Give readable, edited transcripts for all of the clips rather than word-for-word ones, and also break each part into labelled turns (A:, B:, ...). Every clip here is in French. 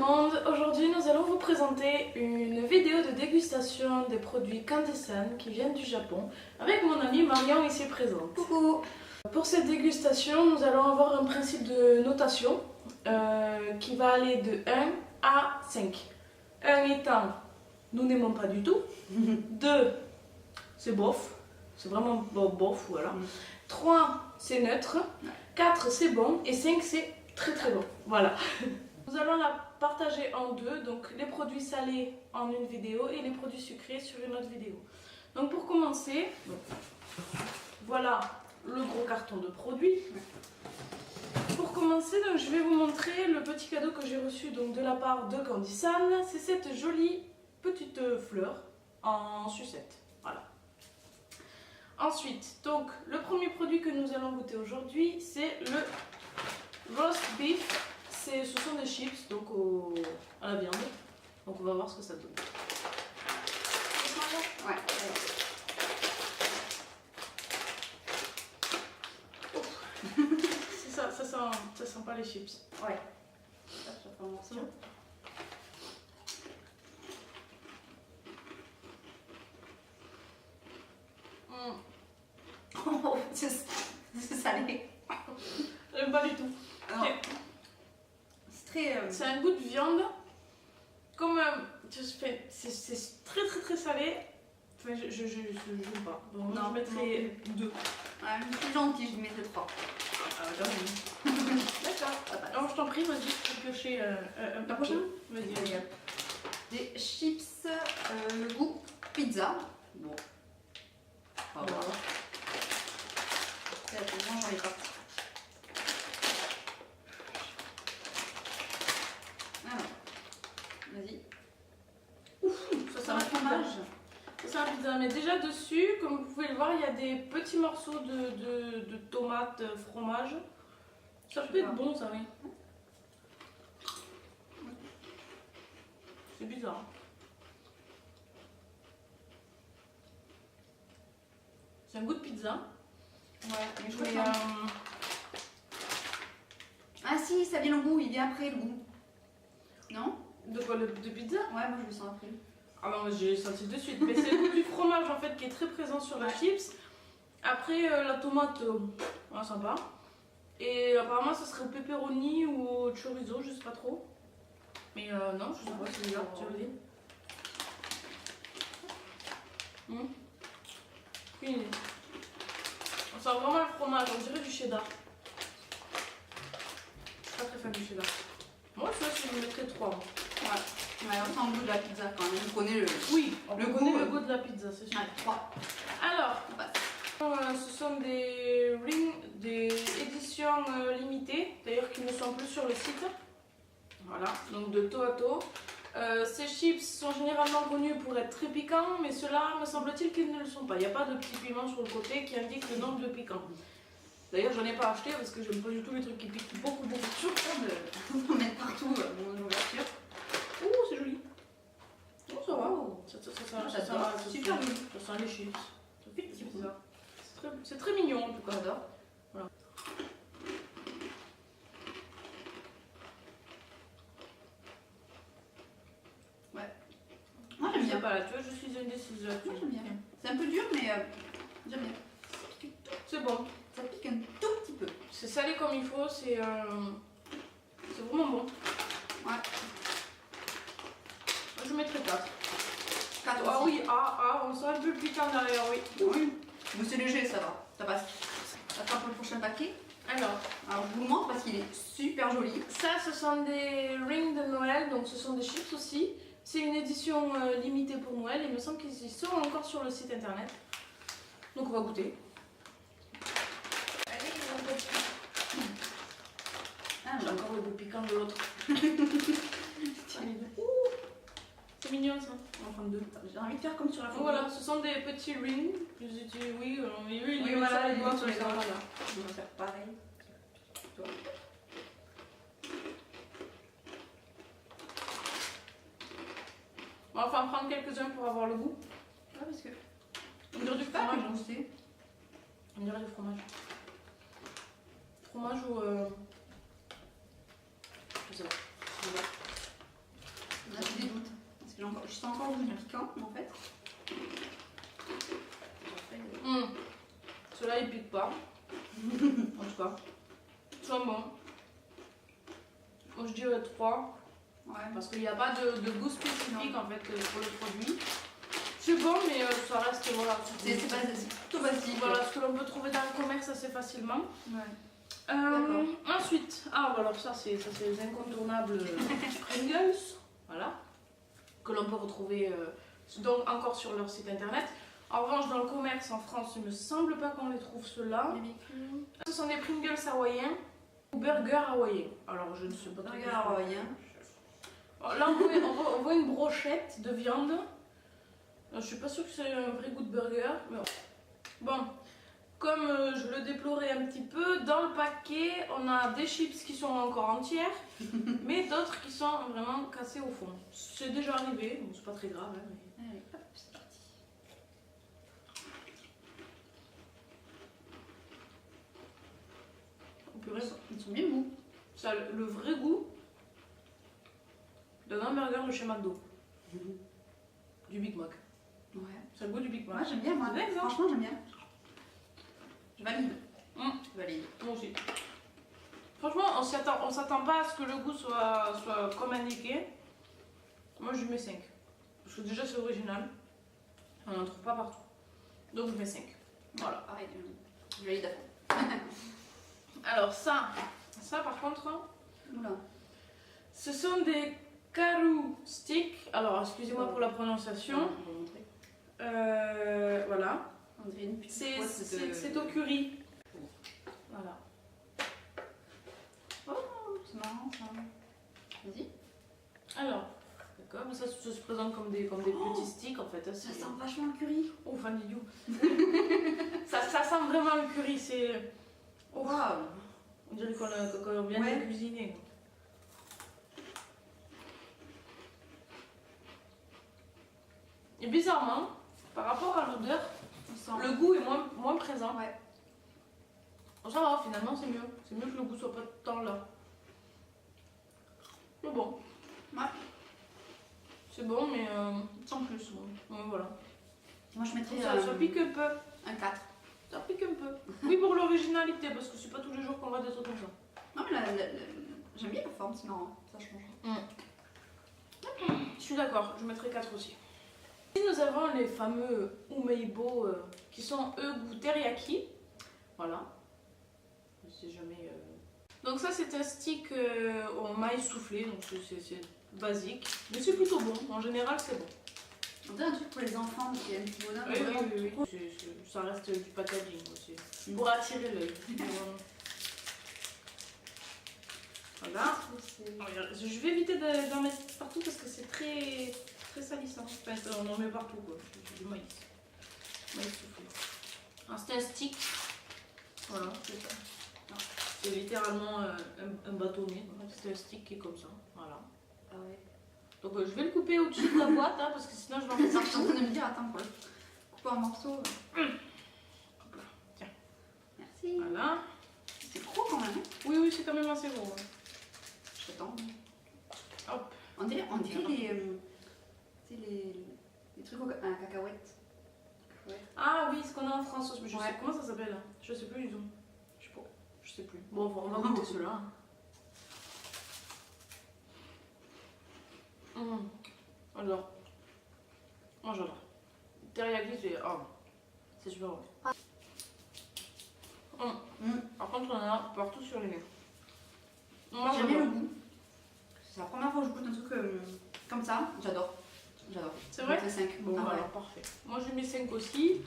A: monde, aujourd'hui nous allons vous présenter une vidéo de dégustation des produits Kandesan qui viennent du Japon avec mon amie Marion ici présente.
B: Coucou.
A: Pour cette dégustation, nous allons avoir un principe de notation qui va aller de 1 à 5. 1 étant nous n'aimons pas du tout, 2 c'est bof, c'est vraiment bof, voilà. 3 c'est neutre, 4 c'est bon et 5 c'est très bon. Voilà. Nous allons la partager en deux, donc les produits salés en une vidéo et les produits sucrés sur une autre vidéo. Donc pour commencer, voilà le gros carton de produits. Pour commencer, donc, je vais vous montrer le petit cadeau que j'ai reçu donc, de la part de Kandesan. C'est cette jolie petite fleur en sucette. Voilà. Ensuite, donc, le premier produit que nous allons goûter aujourd'hui, c'est le roast beef. Ce sont des chips donc à la viande. Donc on va voir ce que ça donne.
B: Ouais.
A: C'est ça, ça sent pas les chips.
B: Ouais. Ça, je vais faire un morceau. Oh, c'est salé.
A: J'aime pas du tout.
B: C'est très.
A: C'est un goût de viande. Comme c'est très salé. Enfin, je joue pas. Donc,
B: Non,
A: je mettrai 2.
B: Ah, je suis gentille, je mettrai 3.
A: D'accord. Alors je t'en prie, vas-y, je peux piocher un
B: La prochaine.
A: Vas-y, regarde.
B: Des chips, le goût pizza. Bon. On va voir. Moi, j'en ai pas. Alors, vas-y.
A: Ouf, ça
B: C'est
A: sent
B: un
A: la
B: fromage.
A: pizza. Ça sent la pizza, mais déjà dessus, comme vous pouvez le voir, il y a des petits morceaux de tomates, fromage. Ça peut être bon, ça, oui. C'est bizarre. C'est un goût de pizza.
B: Ouais, mais je
A: Mais,
B: préfère. Ah si, ça vient le goût, il vient après le goût. Non?
A: de quoi, de pizza?
B: Ouais, moi je le sens après.
A: Ah non, j'ai senti de suite. Mais c'est le goût du fromage en fait qui est très présent sur la chips. Après la tomate, sympa. Et apparemment ça serait au pepperoni ou au chorizo, je sais pas trop. Mais non, je sais pas, c'est bizarre, tu veux dire. Aucune idée. On sent vraiment le fromage, on dirait du cheddar. Je suis pas très fan du cheddar. Moi, ça, je mettrais 3.
B: Ouais, on sent le goût de la pizza quand même. On connaît le.
A: Oui, on
B: le
A: connaît
B: goût,
A: le goût de la pizza, c'est sûr.
B: Ouais, 3.
A: Alors,
B: On passe.
A: ce sont des éditions limitées, d'ailleurs qui ne sont plus sur le site. Voilà, donc de Toato. Ces chips sont généralement connus pour être très piquants, mais ceux-là, me semble-t-il qu'ils ne le sont pas. Il n'y a pas de petits piments sur le côté qui indiquent le nombre de piquants. D'ailleurs, j'en ai pas acheté parce que j'aime pas du tout les trucs qui piquent beaucoup.
B: Je suis sûre de mettre partout mon ouverture.
A: Ouh, c'est joli. Oh, ça va.
B: Oh.
A: Ça
B: Super joli.
A: Ça sent les chips. C'est très mignon en tout cas.
B: J'adore.
A: Voilà.
B: Ouais. Moi j'aime
A: Je sais
B: bien.
A: pas là, tu vois, je suis indécise là-dessus.
B: Moi j'aime bien. C'est un peu dur, mais j'aime bien.
A: C'est bon.
B: Ça pique un tout petit peu.
A: C'est salé comme il faut, c'est vraiment bon.
B: Ouais.
A: Je mettrai 4.
B: 4
A: Ah oui, on sent un peu le piquant derrière, oui.
B: Oui. Mais c'est léger, ça va. Ça passe. Attends pour le prochain paquet.
A: Alors,
B: Je vous le montre parce qu'il est super joli.
A: ça, ce sont des rings de Noël, donc ce sont des chips aussi. C'est une édition limitée pour Noël, il me semble qu'ils sont encore sur le site internet. Donc on va goûter. Allez, on va goûter. J'ai encore le goût piquant de l'autre. C'est mignon ça. On va prendre 2.
B: J'ai envie de faire comme sur la photo.
A: Voilà, ce sont des petits rings. Oui,
B: voilà, les doigts
A: sur les doigts.
B: voilà. On va faire pareil. Toi.
A: On va en prendre quelques-uns pour avoir le goût.
B: Ouais, parce que.
A: On dirait du
B: Pas
A: fromage.
B: que je sais.
A: On dirait du fromage. Fromage ou. Je sais pas.
B: Parce que je sens encore le goût du piquant en fait.
A: Ceux-là ils piquent pas. En tout cas. Ils sont bons. Moi je dirais 3.
B: Ouais.
A: Parce qu'il n'y a pas de goût spécifique en fait pour le produit. C'est bon mais ça reste voilà.
B: C'est plutôt basique.
A: Voilà ce que l'on peut trouver dans le commerce assez facilement.
B: Ouais.
A: Ensuite, alors ça c'est les incontournables Pringles. Voilà. Que l'on peut retrouver donc encore sur leur site internet. En revanche, dans le commerce en France, il ne me semble pas qu'on les trouve ceux-là. Ce sont des Pringles hawaïens ou burgers hawaïens. Alors, je ne sais pas très bien.
B: Burger hawaïen.
A: Là, on voit une brochette de viande. Je suis pas sûre que c'est un vrai goût de burger. Mais bon, comme je le déplorais un petit peu, dans le paquet, on a des chips qui sont encore entières, mais d'autres qui sont vraiment cassées au fond. C'est déjà arrivé, bon, c'est pas très grave. Hein, mais...
B: Allez, hop, c'est parti. Ils sont bien mous.
A: Ça a le vrai goût d'un hamburger de chez McDo. Du Big Mac.
B: Ouais.
A: C'est le goût du Big Mac.
B: Moi j'aime bien, moi.
A: C'est vrai,
B: Franchement, j'aime bien. Je valide.
A: Je
B: valide.
A: Moi aussi. Franchement, on s'attend pas à ce que le goût soit comme indiqué. Moi, je lui mets 5. Parce que déjà, c'est original. On n'en trouve pas partout. Donc, je mets 5. Voilà.
B: Pareil, je valide à fond.
A: Alors, ça par contre,
B: Oula.
A: ce sont des Karoo sticks. Alors, excusez-moi pour la prononciation.
B: On va montrer.
A: Voilà.
B: On dirait une petite boîte de...
A: C'est au curry. Voilà.
B: Oh, c'est marrant ça. Vas-y.
A: Alors, d'accord, mais ça se présente comme des petits sticks en fait.
B: Ça sent vachement le curry.
A: Oh, fan d'idiot. ça sent vraiment le curry, c'est... Oh,
B: Waouh.
A: on dirait qu'on vient
B: Ouais.
A: de cuisiner. Et bizarrement, par rapport à l'odeur,
B: On sent.
A: le goût est moins présent.
B: Ouais.
A: Ça va, finalement, c'est mieux. C'est mieux que le goût soit pas tant là. C'est bon.
B: Ouais.
A: C'est bon, mais
B: Sans plus.
A: bon. Ouais, voilà.
B: Moi je mettrais
A: Ça pique un peu.
B: un 4.
A: Ça pique un peu. Oui, pour l'originalité, parce que c'est pas tous les jours qu'on voit des trucs comme ça.
B: Non mais j'aime bien la forme, c'est marrant. Ça change.
A: Je suis d'accord, je mettrai 4 aussi. Ici, nous avons les fameux umeibo qui sont eux goût teriyaki. Voilà. Je sais jamais. Donc, ça, c'est un stick au maïs soufflé, donc c'est basique. Mais c'est plutôt bon, en général, c'est bon.
B: On dirait un truc pour les enfants, donc il y a un petit bonhomme.
A: Oui. Ça reste du packaging aussi. Pour attirer l'œil. Voilà. Je vais éviter d'en mettre partout parce que c'est très salissant. Enfin, on en met partout quoi. C'est du maïs. Maïs soufflé. C'est un stick. Voilà, c'est ça. C'est littéralement un bâtonnet. C'est un stick qui est comme ça. Voilà.
B: Ah ouais.
A: Donc je vais le couper au-dessus de la boîte hein, parce que sinon je vais en faire
B: Ça, je suis en train de me dire, attends, pour le couper en morceaux.
A: Hop là. Tiens.
B: Merci.
A: Voilà.
B: C'est gros quand même. Hein.
A: Oui, c'est quand même assez gros. Hein.
B: Je t'attends.
A: Hop.
B: On dirait les trucs à cacahuètes.
A: Ah oui, ce qu'on a en France, mais je
B: Ouais.
A: sais comment ça s'appelle. Je sais plus du tout. Je sais plus. Bon, on va goûter ceux-là. J'adore. Moi j'adore. Teriyaki, c'est super bon. Par contre, on en a partout sur les mains. Moi
B: J'aime bien
A: j'adore.
B: le goût. C'est la première fois que je goûte un truc comme ça. J'adore.
A: C'est vrai?
B: Je mettrais 5.
A: Bon,
B: Ah ouais.
A: alors parfait. Moi je mets 5 aussi.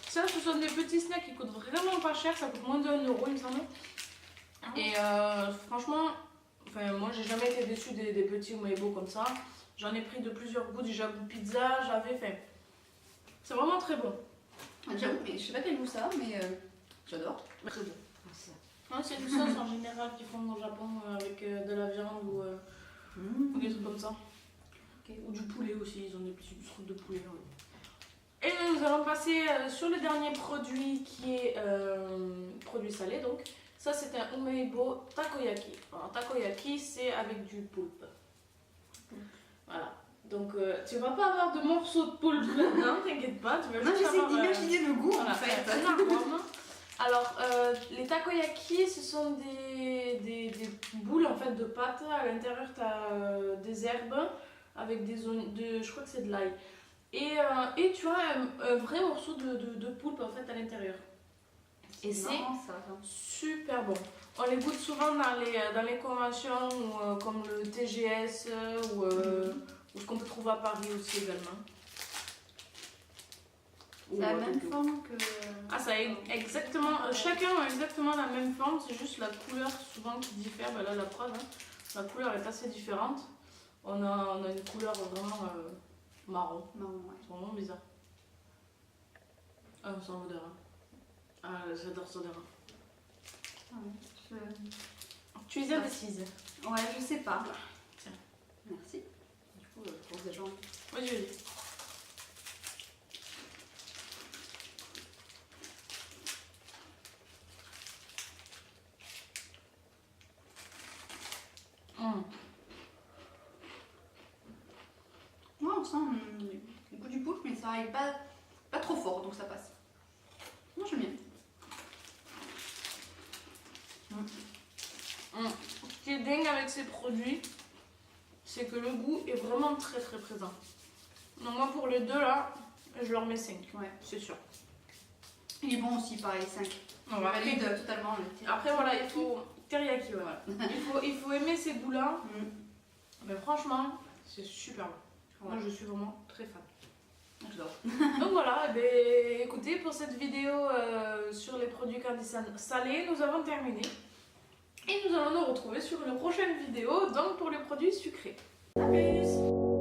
A: Ça, ce sont des petits snacks qui coûtent vraiment pas cher. Ça coûte moins de 1 euro, il me semble.
B: Ah.
A: Et franchement, enfin, moi j'ai jamais été déçue des petits umeibo comme ça. J'en ai pris de plusieurs goûts, déjà goût pizza, j'avais fait. C'est vraiment très bon.
B: J'avoue, mais je sais pas quel goût ça, mais j'adore.
A: Très bon. C'est une sauce en général qu'ils font au Japon avec de la viande ou des trucs comme ça. Ou du poulet aussi, ils ont des petits trucs de poulet. Ouais. Et nous allons passer sur le dernier produit qui est produit salé donc. Ça c'est un umeibo takoyaki. Alors takoyaki c'est avec du poulpe. Voilà. Donc tu vas pas avoir de morceaux de poulpe maintenant, t'inquiète pas. Tu vas
B: Moi
A: juste
B: j'essaie
A: avoir,
B: d'imaginer le goût
A: voilà,
B: en fait.
A: un arôme. Alors, les takoyaki, ce sont des boules en fait de pâte. À l'intérieur, tu as des herbes avec des oignons, je crois que c'est de l'ail. Et tu as un vrai morceau de poulpe en fait à l'intérieur. Et c'est super bon. On les goûte souvent dans les conventions comme le TGS ou ce qu'on peut trouver à Paris aussi également.
B: C'est la même forme que...
A: Ah, ça a exactement... chacun a exactement la même forme, c'est juste la couleur souvent qui diffère. Ben là, la preuve, hein, la couleur est assez différente. On a une couleur vraiment marron.
B: Marron, ouais.
A: C'est vraiment bizarre. Ah, on sent l'odeur. Hein. Ah, j'adore cette odeur.
B: Ah ouais,
A: Tu les as décises.
B: Ouais, je sais pas.
A: Tiens.
B: Merci. Du coup, pour des gens...
A: Vas-y, vas-y.
B: Ouais, on sent le goût du poulpe, mais ça arrive pas trop fort, donc ça passe. Moi j'aime bien.
A: Ce qui est dingue avec ces produits, c'est que le goût est vraiment très très présent. Donc moi pour les deux là, je leur mets 5.
B: Ouais.
A: C'est sûr.
B: Il est bon aussi, pareil, 5.
A: On va
B: valide totalement le teriyaki.
A: Après voilà, il faut... Teriyaki, voilà. il faut aimer ces goûts-là. Mais franchement, c'est super bon.
B: Ouais.
A: Moi je suis vraiment très fan.
B: J'adore.
A: Donc voilà, eh ben, écoutez, pour cette vidéo sur les produits candy salés, nous avons terminé. Et nous allons nous retrouver sur une prochaine vidéo, donc pour les produits sucrés. A plus!